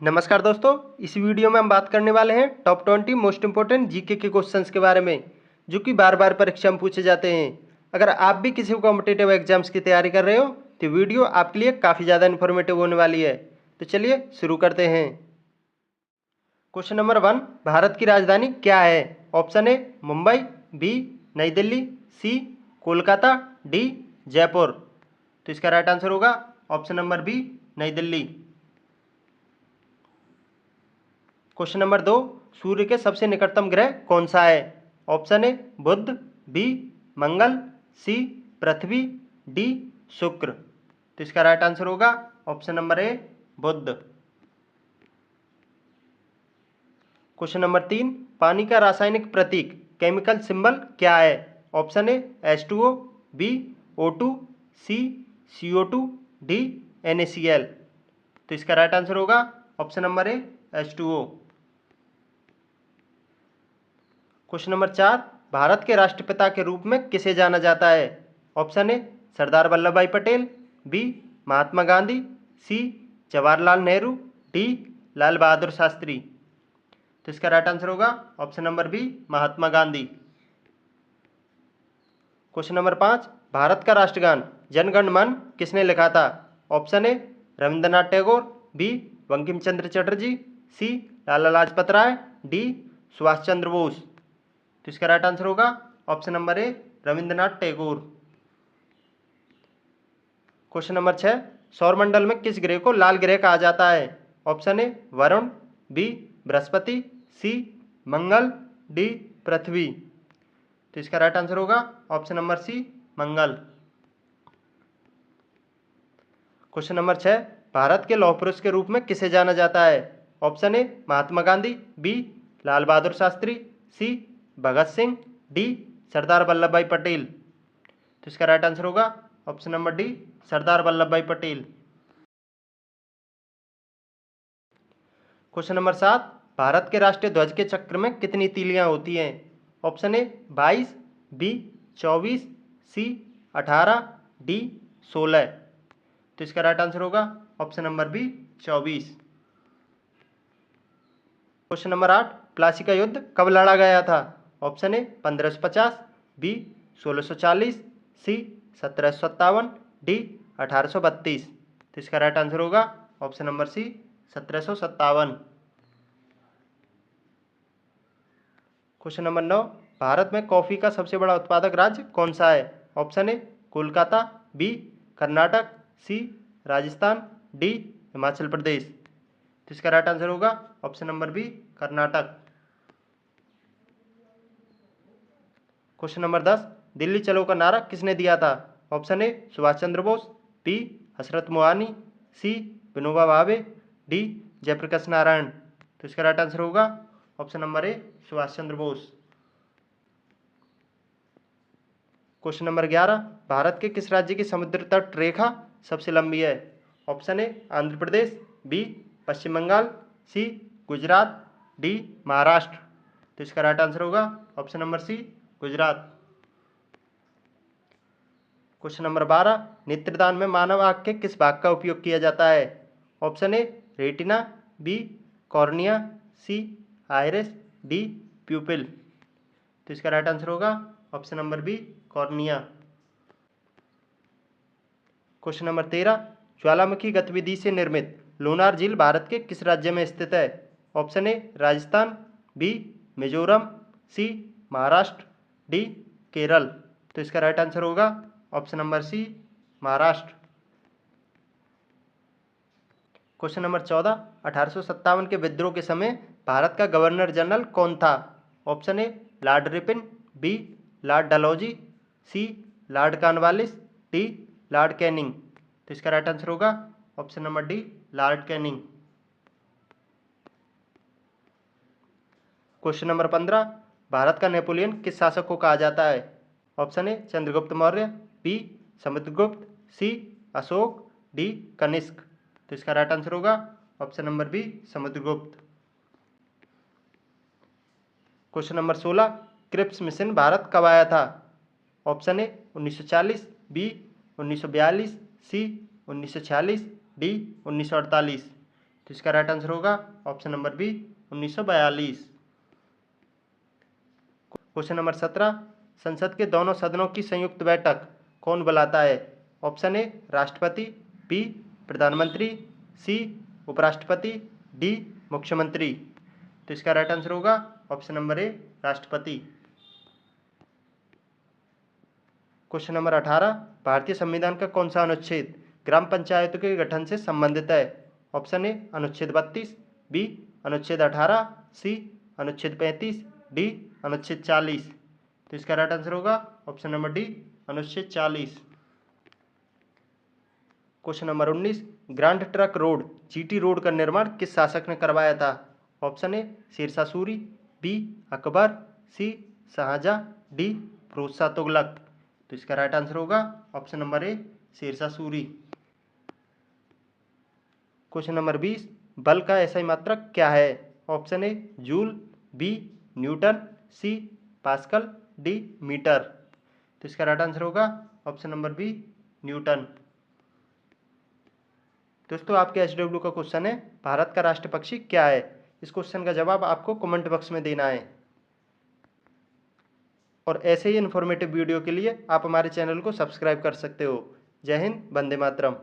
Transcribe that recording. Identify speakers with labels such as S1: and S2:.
S1: नमस्कार दोस्तों, इस वीडियो में हम बात करने वाले हैं टॉप 20 मोस्ट इंपोर्टेंट जीके के क्वेश्चंस के बारे में, जो कि बार बार परीक्षा में पूछे जाते हैं। अगर आप भी किसी कॉम्पिटिटिव एग्जाम्स की तैयारी कर रहे हो तो वीडियो आपके लिए काफ़ी ज़्यादा इन्फॉर्मेटिव होने वाली है। तो चलिए शुरू करते हैं। क्वेश्चन नंबर 1, भारत की राजधानी क्या है? ऑप्शन ए मुंबई, बी नई दिल्ली, सी कोलकाता, डी जयपुर। तो इसका राइट आंसर होगा ऑप्शन नंबर बी नई दिल्ली। क्वेश्चन नंबर 2, सूर्य के सबसे निकटतम ग्रह कौन सा है? Option A Budh, B Mangal, C Prithvi, D Shukra. तो इसका राइट आंसर होगा option number A Budh. Question number 3, पानी का रासायनिक प्रतीक केमिकल सिंबल क्या है? Option A H2O, B O2, C CO2, D NaCl। तो इसका राइट आंसर होगा option number A H2O। Question number 4, Bharat के राष्ट्रपिता के रूप में किसे जाना जाता है? ऑप्शन ए Sardar Vallabh Bhai Patel, B Mahatma Gandhi, C Jawaharlal Nehru, D Lal Bahadur Shastri. तो इसका राइट आंसर होगा option number B Mahatma Gandhi. Question number 5, Bharat का राष्ट्रगान जन गण मन किसने लिखा था? Option A Rabindranath Tagore, B Bankim Chandra Chatterjee, C Lala Lajpat Rai, D Subhash Chandra Bose. तो इसका राइट आंसर होगा option number A Rabindranath Tagore. Question number 6, सौरमंडल में किस ग्रह को लाल ग्रह कहा जाता है? Option A Varun, B Brihaspati, C Mangal, D Prithvi. तो इसका राइट आंसर होगा option number C Mangal. Question number 6, Bharat के लौह पुरुष के रूप में किसे जाना जाता है? Option A Mahatma Gandhi, B Lal Bahadur Shastri, C Bhagat Singh, D Sardar Vallabh Bhai Patel. तो इसका राइट आंसर होगा option number D Sardar Vallabh Bhai Patel. Question number 7, Bharat के राष्ट्रीय ध्वज के चक्र में कितनी तीलियां होती हैं? Option A 22, B 24, C 18, D 16। तो इसका राइट आंसर होगा option number B 24। Question number 8, Plassey का युद्ध कब लड़ा गया था? Option A 1550, B 1640, C 1757, D 1832। तो इसका राइट आंसर होगा option number C 1757। Question number 9, Bharat में कॉफ़ी का सबसे बड़ा उत्पादक राज्य कौन सा है? Option A Kolkata, B Karnataka, C Rajasthan, D Himachal Pradesh. तो इसका राइट आंसर होगा option number B Karnataka. Question number 10, Delhi चलो का नारा किसने दिया था? Option A Subhash Chandra Bose, B Hasrat Mohani, C Vinoba Bhave, D Jayaprakash Narayan. तो इसका राइट आंसर होगा ऑप्शन नंबर ए सुभाष चंद्र बोस। क्वेश्चन नंबर 11, भारत के किस राज्य की समुद्र तट रेखा सबसे लंबी है? Option A Andhra Pradesh, B Paschim Bengal, C Gujarat, D Maharashtra. तो इसका राइट आंसर होगा option number C Gujarat. Question number 12, नेत्रदान में मानव आँख के किस भाग का उपयोग किया जाता है? Option A retina, B cornea, C iris, D pupil. तो इसका राइट आंसर होगा option number B cornea. Question number 13, ज्वालामुखी गतिविधि से निर्मित लोनार झील भारत के किस राज्य में स्थित है? Option A Rajasthan, B Mizoram, C Maharashtra, D Kerala. तो इसका राइट आंसर होगा option number C Maharashtra. Question number 14, 1857 के विद्रोह के समय भारत का गवर्नर जनरल कौन था? Option A Lord Ripon, B Lord Dalhousie, C Lord Cornwallis, D Lord Canning. तो इसका राइट आंसर होगा option number D Lord Canning. Question number 15, Bharat का नेपोलियन किस शासक को कहा जाता है? Option A Chandragupta Maurya, B Samudragupta, C Ashoka, D Kanishka. तो इसका राइट आंसर होगा option number B Samudragupta. Question number 16, Cripps mission Bharat कब आया था? Option A 1940, B 1942, C 1946, D 1948। तो इसका राइट आंसर होगा option number B 1942। Question number 17, संसद के दोनों सदनों की संयुक्त बैठक कौन बुलाता है? ऑप्शन ए राष्ट्रपति, बी प्रधानमंत्री, सी उपराष्ट्रपति, डी मुख्यमंत्री। तो इसका राइट आंसर होगा ऑप्शन नंबर ए राष्ट्रपति। क्वेश्चन नंबर 18, भारतीय संविधान का कौन सा अनुच्छेद ग्राम पंचायतों के गठन से संबंधित है? ऑप्शन ए अनुच्छेद 32, बी अनुच्छेद 18, सी अनुच्छेद 35, डी अनुच्छेद 40। तो इसका राइट आंसर होगा ऑप्शन नंबर डी अनुच्छेद 40। Question number 19, grand trunk road GT road का निर्माण किस शासक ने करवाया था? Option A Shershah Suri, B Akbar, C Shahjahan, D Firoz Shah Tughlaq. तो इसका राइट आंसर होगा option number A Shershah Suri. Question number 20, बल का एसआई मात्रक क्या है? Option A joule, B newton, C pascal, D metre. तो इसका राइट आंसर होगा ऑप्शन नंबर बी न्यूटन। दोस्तों आपके एचडब्ल्यू का क्वेश्चन है, भारत का राष्ट्रीय पक्षी क्या है? इस क्वेश्चन का जवाब आपको कमेंट बॉक्स में देना है। और ऐसे ही इन्फॉर्मेटिव वीडियो के लिए आप हमारे चैनल को सब्सक्राइब कर सकते हो। जय हिंद, वंदे मातरम।